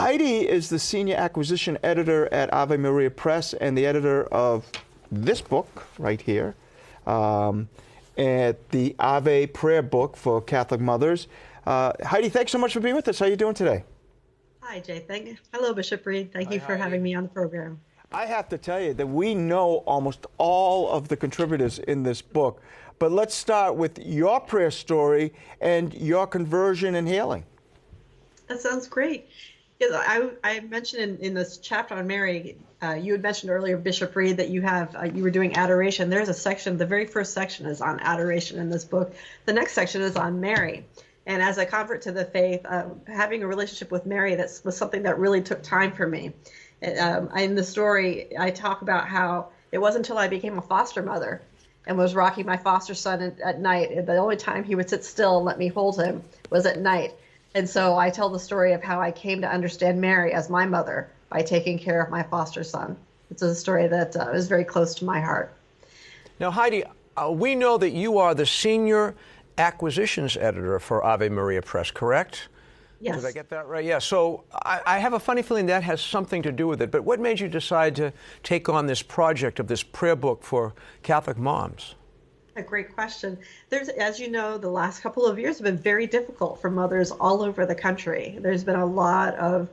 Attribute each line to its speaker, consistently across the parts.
Speaker 1: Heidi is the senior acquisition editor at Ave Maria Press and the editor of this book right here, at the Ave Prayer Book for Catholic mothers. Heidi, thanks so much for being with us. How are you doing today?
Speaker 2: Hi, Jay. Hello, Bishop Reed. Thank you for having me on the program.
Speaker 1: I have to tell you that we know almost all of the contributors in this book, but let's start with your prayer story and your conversion and healing.
Speaker 2: That sounds great. I mentioned in this chapter on Mary, you had mentioned earlier, Bishop Reed, that you were doing adoration. There's a section, the very first section is on adoration in this book. The next section is on Mary. And as a convert to the faith, having a relationship with Mary, that was something that really took time for me. In the story, I talk about how it wasn't until I became a foster mother and was rocking my foster son at night. The only time he would sit still and let me hold him was at night. And so I tell the story of how I came to understand Mary as my mother by taking care of my foster son. It's a story that is very close to my heart.
Speaker 3: Now, Heidi, we know that you are the senior acquisitions editor for Ave Maria Press, correct?
Speaker 2: Yes.
Speaker 3: Did I get that right? Yeah. So I have a funny feeling that has something to do with it. But what made you decide to take on this project of this prayer book for Catholic moms?
Speaker 2: A great question. As you know, the last couple of years have been very difficult for mothers all over the country. There's been a lot of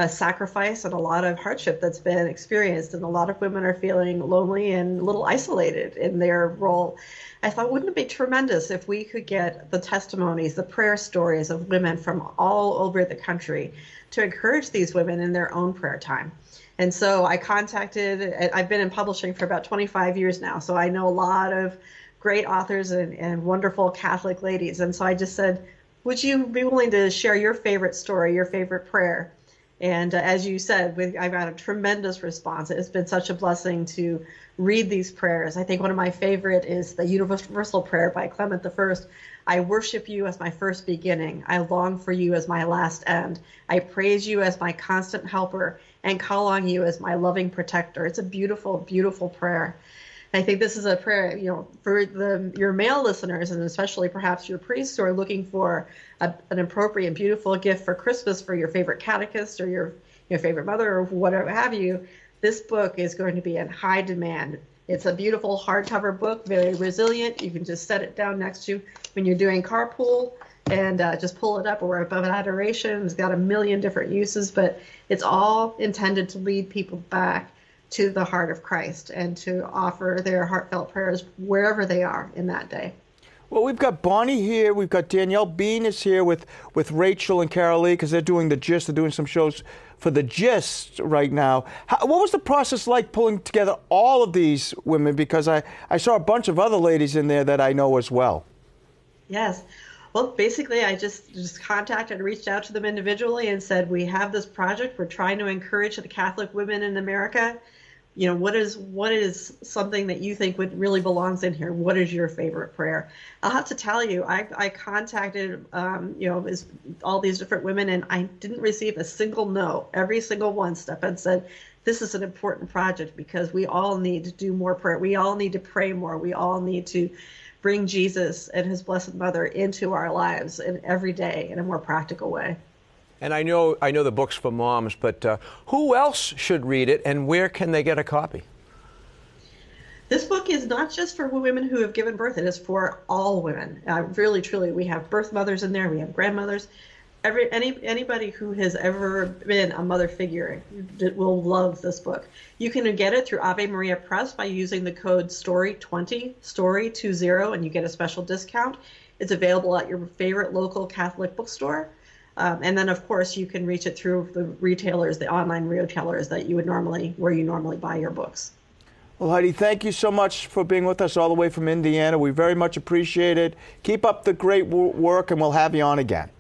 Speaker 2: sacrifice and a lot of hardship that's been experienced, and a lot of women are feeling lonely and a little isolated in their role. I thought, wouldn't it be tremendous if we could get the testimonies, the prayer stories of women from all over the country to encourage these women in their own prayer time? And so I've been in publishing for about 25 years now, so I know a lot of great authors and wonderful Catholic ladies. And so I just said, would you be willing to share your favorite story, your favorite prayer? And as you said, I've got a tremendous response. It's been such a blessing to read these prayers. I think one of my favorite is the Universal Prayer by Clement I. I worship you as my first beginning. I long for you as my last end. I praise you as my constant helper and call on you as my loving protector. It's a beautiful, beautiful prayer. I think this is a prayer, for your male listeners, and especially perhaps your priests who are looking for an appropriate, beautiful gift for Christmas for your favorite catechist or your favorite mother or whatever have you. This book is going to be in high demand. It's a beautiful hardcover book, very resilient. You can just set it down next to you when you're doing carpool and just pull it up, or above adoration. It's got a million different uses, but it's all intended to lead people back to the heart of Christ and to offer their heartfelt prayers wherever they are in that day.
Speaker 1: Well, we've got Bonnie here. We've got Danielle Bean is here with Rachel and Carolee, because they're doing the Gist. They're doing some shows for the Gist right now. What was the process like pulling together all of these women? Because I saw a bunch of other ladies in there that I know as well. Yes.
Speaker 2: Well, basically, I just contacted and reached out to them individually and said, we have this project. We're trying to encourage the Catholic women in America. What is something that you think really belongs in here? What is your favorite prayer? I'll have to tell you, I contacted, all these different women, and I didn't receive a single no. Every single one stepped and said, this is an important project because we all need to do more prayer. We all need to pray more. We all need to bring Jesus and his Blessed Mother into our lives in every day in a more practical way.
Speaker 3: And I know the book's for moms, but who else should read it, and where can they get a copy?
Speaker 2: This book is not just for women who have given birth. It is for all women. Really, truly, we have birth mothers in there. We have grandmothers. Anybody who has ever been a mother figure will love this book. You can get it through Ave Maria Press by using the code STORY20, STORY20, and you get a special discount. It's available at your favorite local Catholic bookstore. And then, of course, you can reach it through the retailers, the online retailers where you normally buy your books.
Speaker 1: Well, Heidi, thank you so much for being with us all the way from Indiana. We very much appreciate it. Keep up the great work, and we'll have you on again.